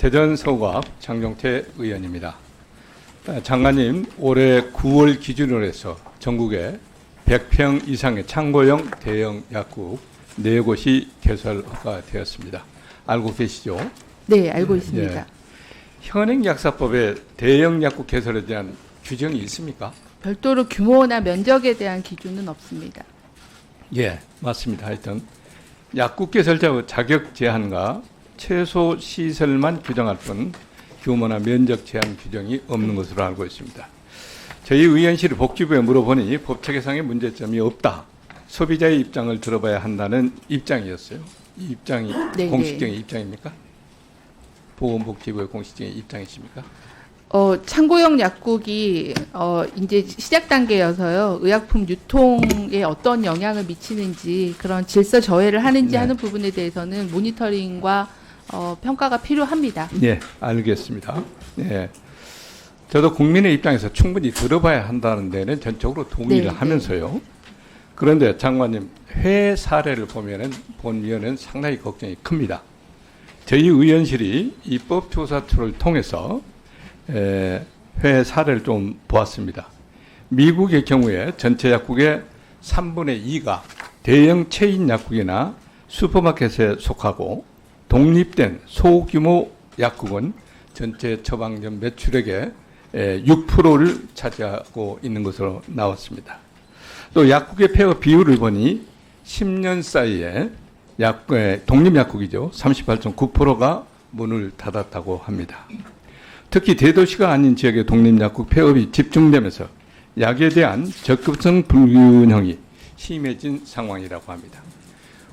대전 서구갑 장종태 의원입니다. 장관님, 올해 9월 기준으로 해서 전국에 100평 이상의 창고형 대형 약국 4곳이 개설 허가되었습니다. 알고 계시죠? 네, 알고 있습니다. 예. 현행약사법에 대형 약국 개설에 대한 규정이 있습니까? 별도로 규모나 면적에 대한 기준은 없습니다. 예, 맞습니다. 하여튼 약국 개설자 자격 제한과 최소 시설만 규정할 뿐 규모나 면적 제한 규정이 없는 것으로 알고 있습니다. 저희 의원실이 복지부에 물어보니 법체계상의 문제점이 없다. 소비자의 입장을 들어봐야 한다는 입장이었어요. 이 입장이 네, 공식적인 입장입니까? 보건복지부의 공식적인 입장이십니까? 창고형 약국이 이제 시작 단계여서요. 의약품 유통에 어떤 영향을 미치는지 그런 질서 저해를 하는지 네. 하는 부분에 대해서는 모니터링과 평가가 필요합니다. 네, 알겠습니다. 네. 저도 국민의 입장에서 충분히 들어봐야 한다는 데는 전적으로 동의를 네, 하면서요. 그런데 장관님, 해외 사례를 보면은 본위원은 상당히 걱정이 큽니다. 저희 의원실이 입법조사 툴을 통해서 해외 사례를 좀 보았습니다. 미국의 경우에 전체 약국의 3분의 2가 대형 체인 약국이나 슈퍼마켓에 속하고 독립된 소규모 약국은 전체 처방전 매출액의 6%를 차지하고 있는 것으로 나왔습니다. 또 약국의 폐업 비율을 보니 10년 사이에 독립약국이죠. 38.9%가 문을 닫았다고 합니다. 특히 대도시가 아닌 지역의 독립약국 폐업이 집중되면서 약에 대한 적급성 불균형이 심해진 상황이라고 합니다.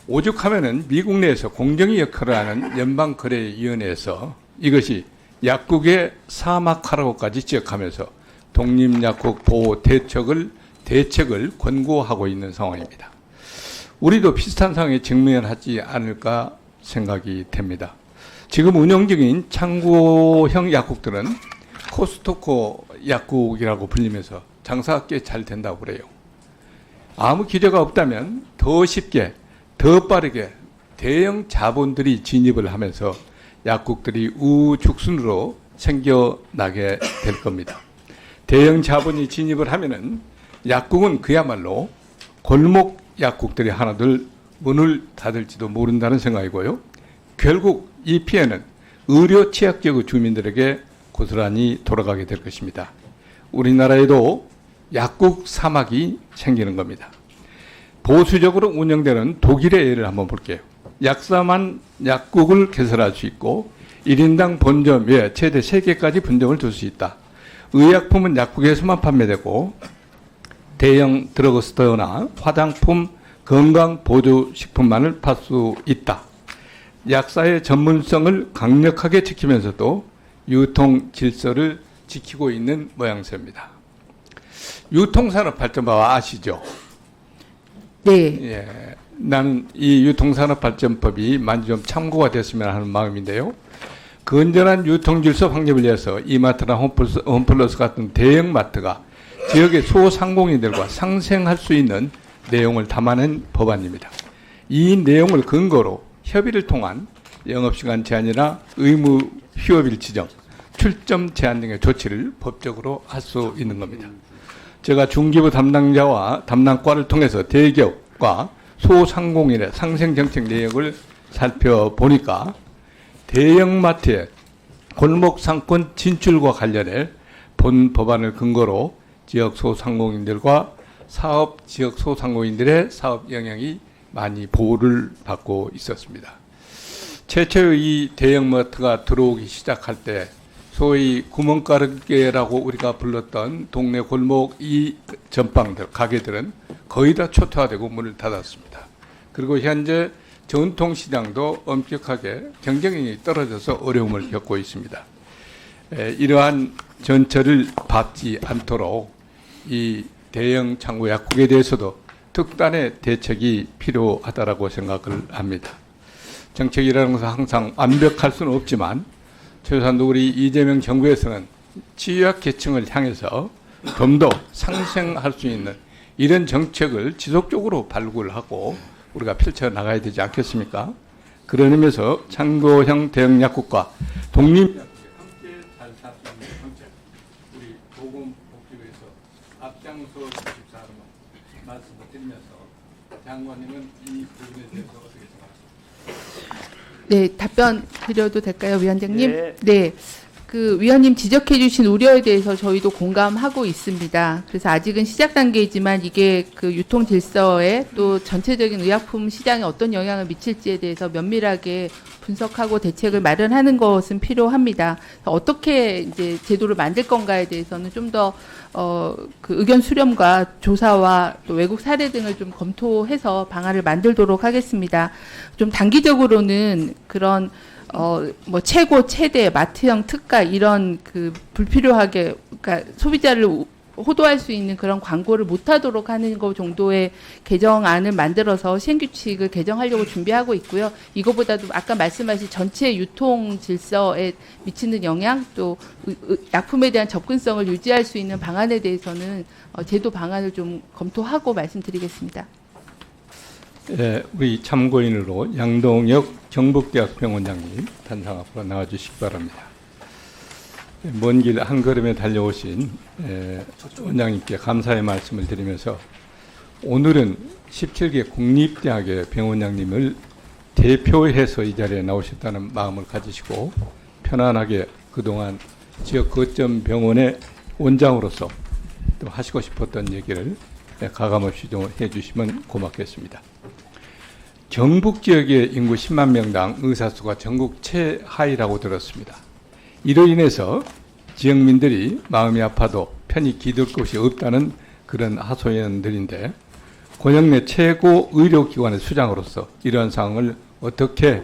오죽하면은 미국 내에서 공정위 역할을 하는 연방거래위원회에서 이것이 약국의 사막화라고까지 지적하면서 독립약국 보호 대책을 권고하고 있는 상황입니다. 우리도 비슷한 상황에 직면하지 않을까 생각이 됩니다. 지금 운영 중인 창고형 약국들은 코스트코 약국이라고 불리면서 장사가 꽤 잘 된다고 그래요. 아무 기저가 없다면 더 쉽게, 더 빠르게 대형 자본들이 진입을 하면서 약국들이 우후죽순으로 생겨나게 될 겁니다. 대형 자본이 진입을 하면은 약국은 그야말로 골목 약국들이 하나둘 문을 닫을지도 모른다는 생각이고요. 결국 이 피해는 의료 취약지역 주민들에게 고스란히 돌아가게 될 것입니다. 우리나라에도 약국 사막이 생기는 겁니다. 보수적으로 운영되는 독일의 예를 한번 볼게요. 약사만 약국을 개설할 수 있고 1인당 본점 외에 최대 3개까지 분점을 둘 수 있다. 의약품은 약국에서만 판매되고 대형 드러그스토어나 화장품, 건강보조식품만을 팔 수 있다. 약사의 전문성을 강력하게 지키면서도 유통 질서를 지키고 있는 모양새입니다. 유통산업 발전法 아시죠? 네. 예, 나는 이 유통산업발전법이 많이 좀 참고가 됐으면 하는 마음인데요. 건전한 유통질서 확립을 위해서 이마트나 홈플러스 같은 대형마트가 지역의 소상공인들과 상생할 수 있는 내용을 담아낸 법안입니다. 이 내용을 근거로 협의를 통한 영업시간 제한이나 의무 휴업일 지정, 출점 제한 등의 조치를 법적으로 할 수 있는 겁니다. 제가 중기부 담당자와 담당과를 통해서 대기업과 소상공인의 상생정책 내역을 살펴보니까 대형마트의 골목상권 진출과 관련해 본 법안을 근거로 지역 소상공인들과 지역 소상공인들의 사업 영향이 많이 보호를 받고 있었습니다. 최초의 이 대형마트가 들어오기 시작할 때 소위 구멍가게라고 우리가 불렀던 동네 골목 이 전방들, 가게들은 거의 다 초토화되고 문을 닫았습니다. 그리고 현재 전통시장도 엄격하게 경쟁력이 떨어져서 어려움을 겪고 있습니다. 이러한 전철을 밟지 않도록 이 대형 창고 약국에 대해서도 특단의 대책이 필요하다고 생각을 합니다. 정책이라는 것은 항상 완벽할 수는 없지만 최소한도 우리 이재명 정부에서는 취약계층을 향해서 좀 더 상생할 수 있는 이런 정책을 지속적으로 발굴하고 우리가 펼쳐나가야 되지 않겠습니까? 그런 의미에서 창고형 대형 약국과 독립 약국이 함께 잘 살 수 있는 정책, 우리 보건복지부에서 앞장서 주십사는 말씀을 드리면서 장관님은 이 부분에 대해서 어떻게 생각하십니까? 네, 답변 드려도 될까요, 위원장님? 네. 네. 그 위원님 지적해 주신 우려에 대해서 저희도 공감하고 있습니다. 그래서 아직은 시작 단계이지만 이게 그 유통 질서에 또 전체적인 의약품 시장에 어떤 영향을 미칠지에 대해서 면밀하게 분석하고 대책을 마련하는 것은 필요합니다. 어떻게 이제 제도를 만들 건가에 대해서는 좀 더 그 의견 수렴과 조사와 또 외국 사례 등을 좀 검토해서 방안을 만들도록 하겠습니다. 좀 단기적으로는 그런 뭐 최고, 최대, 마트형 특가 이런 그 불필요하게 그러니까 소비자를 호도할 수 있는 그런 광고를 못하도록 하는 것 정도의 개정안을 만들어서 시행규칙을 개정하려고 준비하고 있고요. 이거보다도 아까 말씀하신 전체 유통 질서에 미치는 영향 또 약품에 대한 접근성을 유지할 수 있는 방안에 대해서는 제도 방안을 좀 검토하고 말씀드리겠습니다. 예, 우리 참고인으로 양동혁 경북대학병원장님 단상 앞으로 나와주시기 바랍니다. 먼 길 한 걸음에 달려오신 원장님께 감사의 말씀을 드리면서 오늘은 17개 국립대학의 병원장님을 대표해서 이 자리에 나오셨다는 마음을 가지시고 편안하게 그동안 지역 거점 병원의 원장으로서 또 하시고 싶었던 얘기를 가감없이 좀 해주시면 고맙겠습니다. 경북 지역의 인구 10만 명당 의사수가 전국 최하위라고 들었습니다. 이로 인해서 지역민들이 마음이 아파도 편히 기댈 곳이 없다는 그런 하소연들인데 권역 내 최고 의료기관의 수장으로서 이러한 상황을 어떻게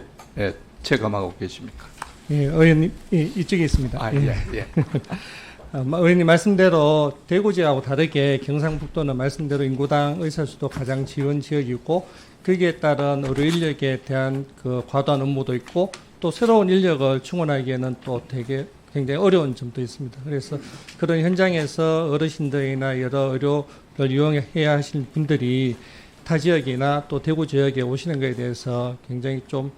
체감하고 계십니까? 예, 의원님 이쪽에 있습니다. 예. 의원님 말씀대로 대구 지역하고 다르게 경상북도는 말씀대로 인구당 의사수도 가장 지원 지역이고 거기에 따른 의료 인력에 대한 그 과도한 업무도 있고 또 새로운 인력을 충원하기에는 또 되게 굉장히 어려운 점도 있습니다. 그래서 그런 현장에서 어르신들이나 여러 의료를 이용해야 하실 분들이 타 지역이나 또 대구 지역에 오시는 것에 대해서 굉장히 좀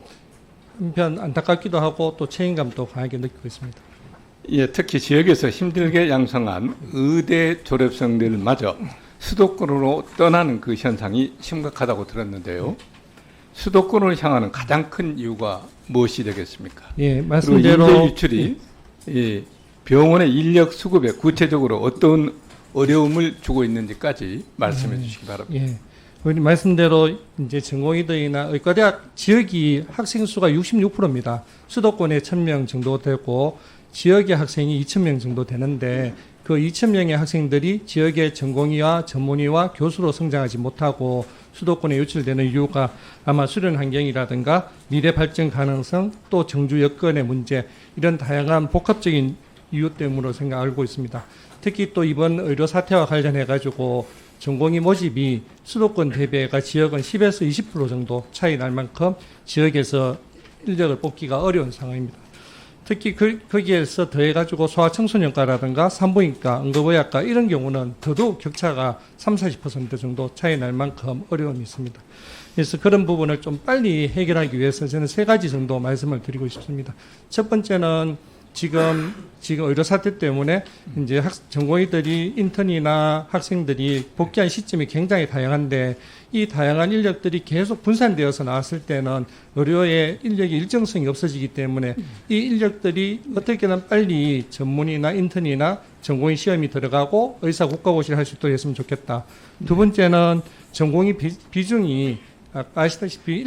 한편 안타깝기도 하고 또 책임감도 강하게 느끼고 있습니다. 예, 특히 지역에서 힘들게 양성한 의대 졸업생들마저 수도권으로 떠나는 그 현상이 심각하다고 들었는데요. 수도권을 향하는 가장 큰 이유가 무엇이 되겠습니까? 예, 그리고 말씀대로 인재 유출이 이 병원의 인력 수급에 구체적으로 어떤 어려움을 주고 있는지까지 말씀해 주시기 바랍니다. 예. 의원님 말씀대로 이제 전공의들이나 의과대학 지역이 학생 수가 66%입니다. 수도권에 1,000명 정도 되고 지역의 학생이 2,000명 정도 되는데 그 2,000명의 학생들이 지역의 전공의와 전문의와 교수로 성장하지 못하고 수도권에 유출되는 이유가 아마 수련 환경이라든가 미래 발전 가능성 또 정주 여건의 문제 이런 다양한 복합적인 이유 때문으로 알고 있습니다. 특히 또 이번 의료 사태와 관련해 가지고 전공의 모집이 수도권 대비가 지역은 10에서 20% 정도 차이 날 만큼 지역에서 인력을 뽑기가 어려운 상황입니다. 특히 거기에서 더해가지고 소아청소년과라든가 산부인과, 응급의학과 이런 경우는 더더욱 격차가 30-40% 정도 차이 날 만큼 어려움이 있습니다. 그래서 그런 부분을 좀 빨리 해결하기 위해서 저는 3가지 정도 말씀을 드리고 싶습니다. 첫 번째는 지금 의료 사태 때문에 이제 전공의들이 인턴이나 학생들이 복귀한 시점이 굉장히 다양한데 이 다양한 인력들이 계속 분산되어서 나왔을 때는 의료의 인력의 일정성이 없어지기 때문에 이 인력들이 어떻게든 빨리 전문의나 인턴이나 전공의 시험이 들어가고 의사 국가고시를 할 수 있도록 했으면 좋겠다. 두 번째는 전공의 비중이 아시다시피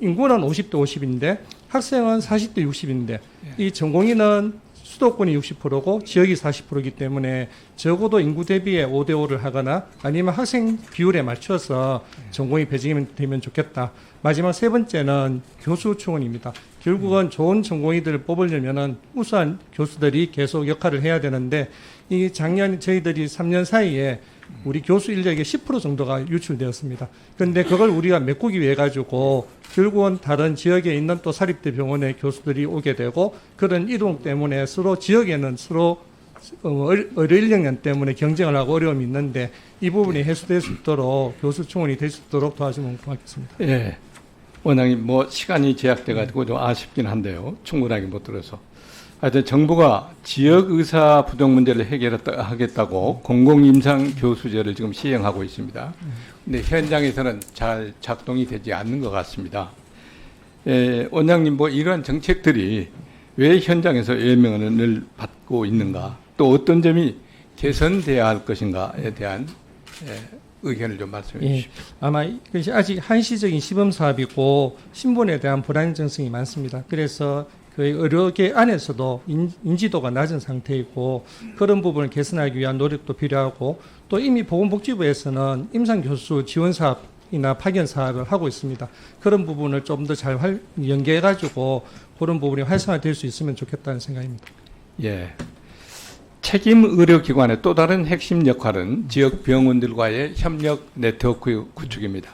인구는 50대 50인데 학생은 40대 60인데 이 전공의는 수도권이 60%고 지역이 40%이기 때문에 적어도 인구 대비에 5대5를 하거나 아니면 학생 비율에 맞춰서 전공의 배정이 되면 좋겠다. 마지막 세 번째는 교수 충원입니다. 결국은 좋은 전공의들을 뽑으려면은 우수한 교수들이 계속 역할을 해야 되는데 이 작년 저희들이 3년 사이에 우리 교수 인력의 10% 정도가 유출되었습니다. 그런데 그걸 우리가 메꾸기 위해 가지고 결국은 다른 지역에 있는 또 사립대 병원의 교수들이 오게 되고 그런 이동 때문에 서로 지역에는 서로 의료 인력량 때문에 경쟁을 하고 어려움이 있는데 이 부분이 해소될 수 있도록 교수 충원이 될 수 있도록 도와주면 고맙겠습니다. 예, 원장님 뭐 시간이 제약돼 가지고 좀 아쉽긴 한데요. 충분하게 못 들어서. 하여튼 정부가 지역 의사 부족 문제를 해결하겠다고 공공임상 교수제를 지금 시행하고 있습니다. 근데 현장에서는 잘 작동이 되지 않는 것 같습니다. 원장님 뭐 이러한 정책들이 왜 현장에서 예명을 받고 있는가, 또 어떤 점이 개선돼야 할 것인가에 대한 의견을 좀 말씀해 예, 주십시오. 아마 이것이 아직 한시적인 시범 사업이고 신분에 대한 불안정성이 많습니다. 그래서 그 의료계 안에서도 인지도가 낮은 상태이고 그런 부분을 개선하기 위한 노력도 필요하고 또 이미 보건복지부에서는 임상교수 지원 사업이나 파견 사업을 하고 있습니다. 그런 부분을 좀 더 잘 연계해가지고 그런 부분이 활성화될 수 있으면 좋겠다는 생각입니다. 예. 책임 의료기관의 또 다른 핵심 역할은 지역 병원들과의 협력 네트워크 구축입니다.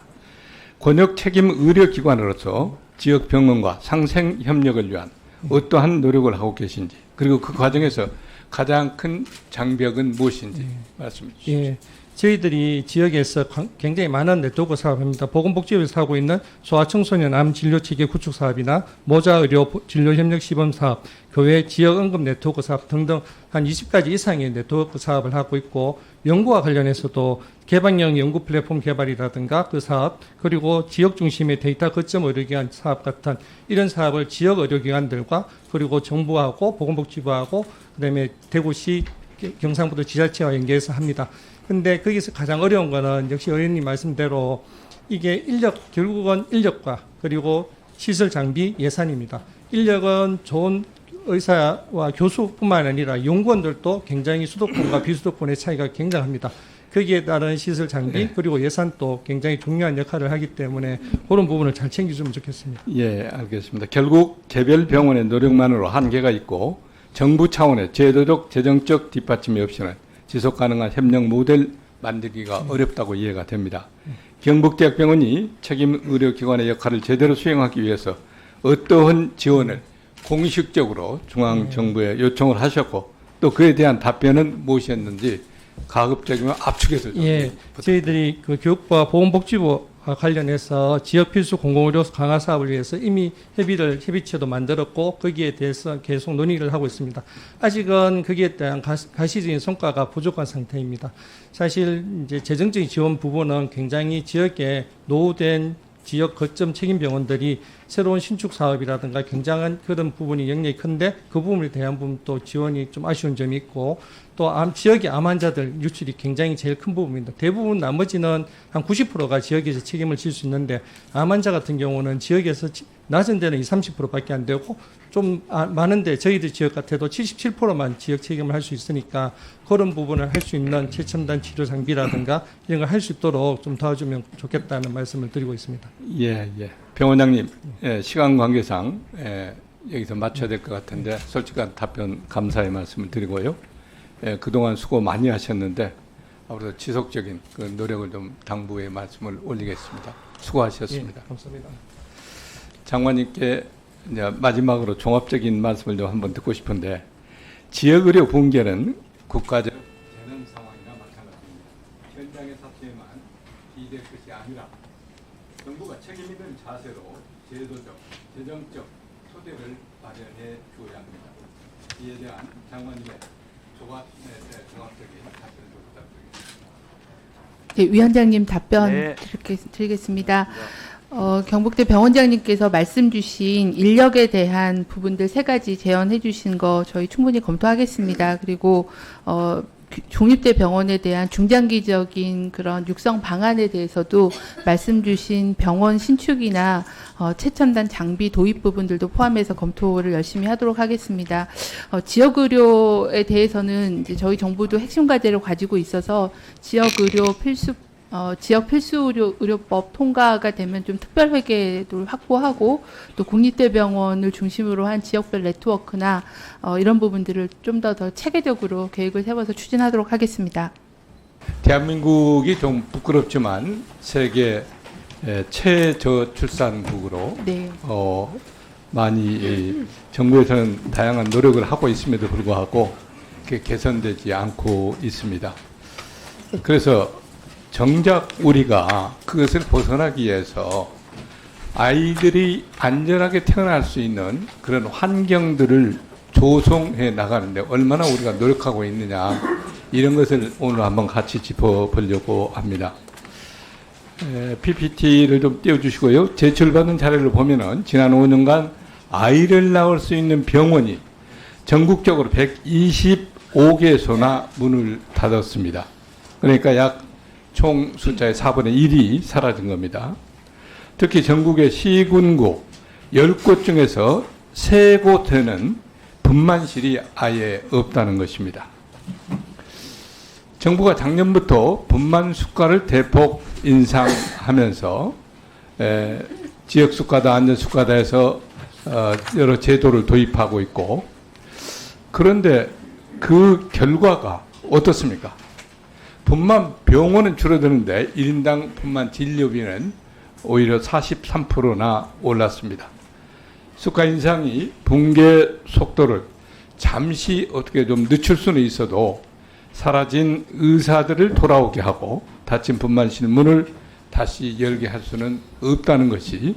권역 책임 의료기관으로서 지역 병원과 상생 협력을 위한 어떠한 노력을 하고 계신지, 그리고 그 과정에서 가장 큰 장벽은 무엇인지 말씀해 주십시오. 예, 저희들이 지역에서 굉장히 많은 네트워크 사업을 합니다. 보건복지부에서 하고 있는 소아청소년 암 진료체계 구축 사업이나 모자의료 진료협력 시범 사업, 그 외 지역 응급 네트워크 사업 등등 한 20가지 이상의 네트워크 사업을 하고 있고, 연구와 관련해서도 개방형 연구 플랫폼 개발이라든가 그 사업, 그리고 지역 중심의 데이터 거점 의료기관 사업 같은 이런 사업을 지역 의료기관들과 그리고 정부하고 보건복지부하고 그다음에 대구시 경상북도 지자체와 연계해서 합니다. 근데 거기서 가장 어려운 거는 역시 의원님 말씀대로 이게 결국은 인력과 그리고 시설 장비 예산입니다. 인력은 좋은 의사와 교수뿐만 아니라 연구원들도 굉장히 수도권과 비수도권의 차이가 굉장합니다. 거기에 따른 시설 장비 그리고 예산도 굉장히 중요한 역할을 하기 때문에 그런 부분을 잘 챙겨주면 좋겠습니다. 예, 알겠습니다. 결국 개별 병원의 노력만으로 한계가 있고 정부 차원의 제도적, 재정적 뒷받침이 없이는 지속 가능한 협력 모델 만들기가 어렵다고 이해가 됩니다. 경북대학병원이 책임 의료기관의 역할을 제대로 수행하기 위해서 어떠한 지원을 공식적으로 중앙정부에 요청을 하셨고 또 그에 대한 답변은 무엇이었는지 가급적이면 압축해서 좀 예, 저희들이 그 교육부와 보건복지부와 관련해서 지역 필수 공공의료 강화 사업을 위해서 이미 협의체도 만들었고 거기에 대해서 계속 논의를 하고 있습니다. 아직은 거기에 대한 가시적인 성과가 부족한 상태입니다. 사실 이제 재정적인 지원 부분은 굉장히 지역에 노후된 지역 거점 책임 병원들이 새로운 신축 사업이라든가 굉장한 그런 부분이 영역이 큰데 그 부분에 대한 부분도 지원이 좀 아쉬운 점이 있고 또 지역의 암 환자들 유출이 굉장히 제일 큰 부분입니다. 대부분 나머지는 한 90%가 지역에서 책임을 질 수 있는데 암 환자 같은 경우는 지역에서 낮은 데는 20, 30%밖에 안 되고 좀 많은데 저희들 지역 같아도 77%만 지역 책임을 할 수 있으니까 그런 부분을 할 수 있는 최첨단 치료 장비라든가 이런 걸 할 수 있도록 좀 도와주면 좋겠다는 말씀을 드리고 있습니다. 예, 예. 병원장님, 시간 관계상 여기서 마쳐야 될 것 같은데 솔직한 답변 감사의 말씀을 드리고요. 그동안 수고 많이 하셨는데 앞으로 지속적인 그 노력을 좀 당부의 말씀을 올리겠습니다. 수고하셨습니다. 예, 감사합니다. 장관님께 이제 마지막으로 종합적인 말씀을 좀 한번 듣고 싶은데 지역의료 붕괴는 국가적 재난 상황이나 마찬가지입니다. 현장의 사태에만 기대될 것이 아니라 정부가 책임 있는 자세로 제도적, 재정적 토대를 마련해 주어야 합니다. 이에 대한 장관님의 종합적인 답변을 좀 부탁드리겠습니다. 네, 위원장님 답변 네. 드리겠습니다. 경북대 병원장님께서 말씀 주신 인력에 대한 부분들 세 가지 제언해 주신 거 저희 충분히 검토하겠습니다. 그리고 종립대 병원에 대한 중장기적인 그런 육성 방안에 대해서도 말씀 주신 병원 신축이나 최첨단 장비 도입 부분들도 포함해서 검토를 열심히 하도록 하겠습니다. 지역 의료에 대해서는 이제 저희 정부도 핵심 과제를 가지고 있어서 지역 의료 지역 필수 의료법 통과가 되면 좀 특별 회계도 확보하고 또 국립대병원을 중심으로 한 지역별 네트워크나 이런 부분들을 좀 더 체계적으로 계획을 세워서 추진하도록 하겠습니다. 대한민국이 좀 부끄럽지만 세계 최저출산국으로 네. 많이 정부에서는 다양한 노력을 하고 있음에도 불구하고 그게 개선되지 않고 있습니다. 그래서 정작 우리가 그것을 벗어나기 위해서 아이들이 안전하게 태어날 수 있는 그런 환경들을 조성해 나가는데 얼마나 우리가 노력하고 있느냐, 이런 것을 오늘 한번 같이 짚어보려고 합니다. PPT를 좀 띄워주시고요. 제출받은 자료를 보면은 지난 5년간 아이를 낳을 수 있는 병원이 전국적으로 125개소나 문을 닫았습니다. 그러니까 약 총 숫자의 4분의 1이 사라진 겁니다. 특히 전국의 시군구 10곳 중에서 3곳에는 분만실이 아예 없다는 것입니다. 정부가 작년부터 분만 수가를 대폭 인상하면서 지역 수가다, 안전 수가다 해서 여러 제도를 도입하고 있고, 그런데 그 결과가 어떻습니까? 분만 병원은 줄어드는데 1인당 분만 진료비는 오히려 43%나 올랐습니다. 수가 인상이 붕괴 속도를 잠시 어떻게 좀 늦출 수는 있어도 사라진 의사들을 돌아오게 하고 닫힌 분만실 문을 다시 열게 할 수는 없다는 것이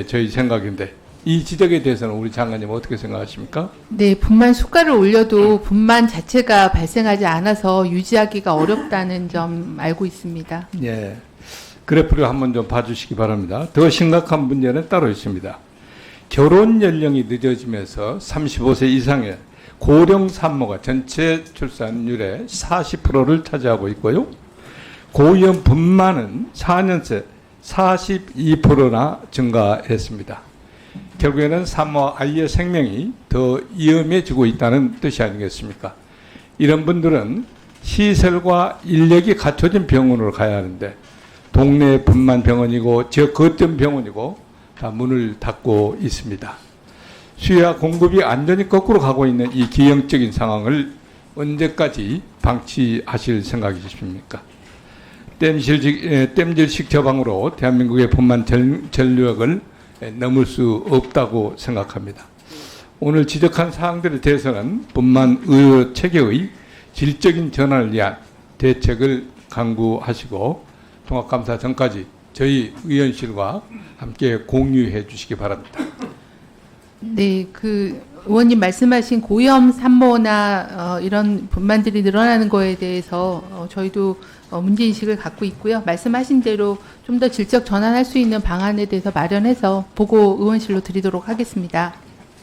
저희 생각인데, 이 지적에 대해서는 우리 장관님 어떻게 생각하십니까? 네, 분만 수가를 올려도 분만 자체가 발생하지 않아서 유지하기가 어렵다는 점 알고 있습니다. 예. 그래프를 한번 좀 봐주시기 바랍니다. 더 심각한 문제는 따로 있습니다. 결혼 연령이 늦어지면서 35세 이상의 고령 산모가 전체 출산율의 40%를 차지하고 있고요. 고위험 분만은 4년째 42%나 증가했습니다. 결국에는 산모와 아이의 생명이 더 위험해지고 있다는 뜻이 아니겠습니까? 이런 분들은 시설과 인력이 갖춰진 병원으로 가야 하는데 동네 분만 병원이고 지역 거점 병원이고 다 문을 닫고 있습니다. 수요와 공급이 완전히 거꾸로 가고 있는 이 기형적인 상황을 언제까지 방치하실 생각이십니까? 땜질식 처방으로 대한민국의 분만 전력을 넘을 수 없다고 생각합니다. 오늘 지적한 사항들에 대해서는 분만 의료 체계의 질적인 전환을 위한 대책을 강구하시고 통합감사 전까지 저희 의원실과 함께 공유해 주시기 바랍니다. 네, 그 의원님 말씀하신 고위험 산모나 이런 분만들이 늘어나는 거에 대해서 저희도 문제인식을 갖고 있고요. 말씀하신 대로 좀 더 질적 전환할 수 있는 방안에 대해서 마련해서 보고 의원실로 드리도록 하겠습니다.